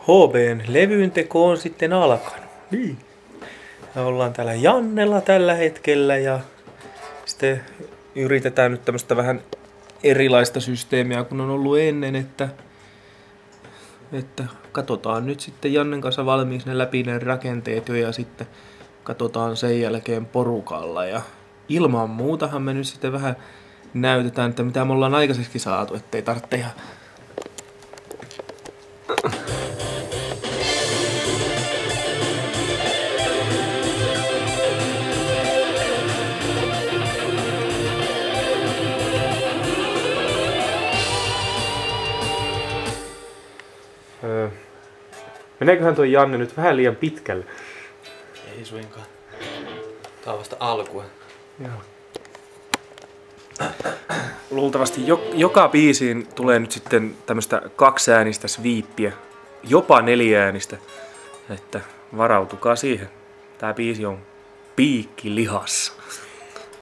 HB:n levynteko on sitten alkanut. Niin. Ja ollaan täällä Jannella tällä hetkellä ja sitten yritetään nyt tämmöistä vähän erilaista systeemiä kun on ollut ennen, että katsotaan nyt sitten Jannen kanssa valmiiksi ne läpi ne rakenteet jo ja sitten katsotaan sen jälkeen porukalla ja ilman muutahan me nyt sitten vähän näytetään, että mitä me ollaan aikaiseksi saatu, ettei tarvitse tehdä. Meneeköhän tuo Janne nyt vähän liian pitkälle? Ei suinkaan. Tää on vasta alkua. Joo. Luultavasti joka biisiin tulee nyt sitten tämmöistä kaksiäänistä sweepiä, jopa neliäänistä, että varautukaa siihen. Tää biisi on piikki lihassa.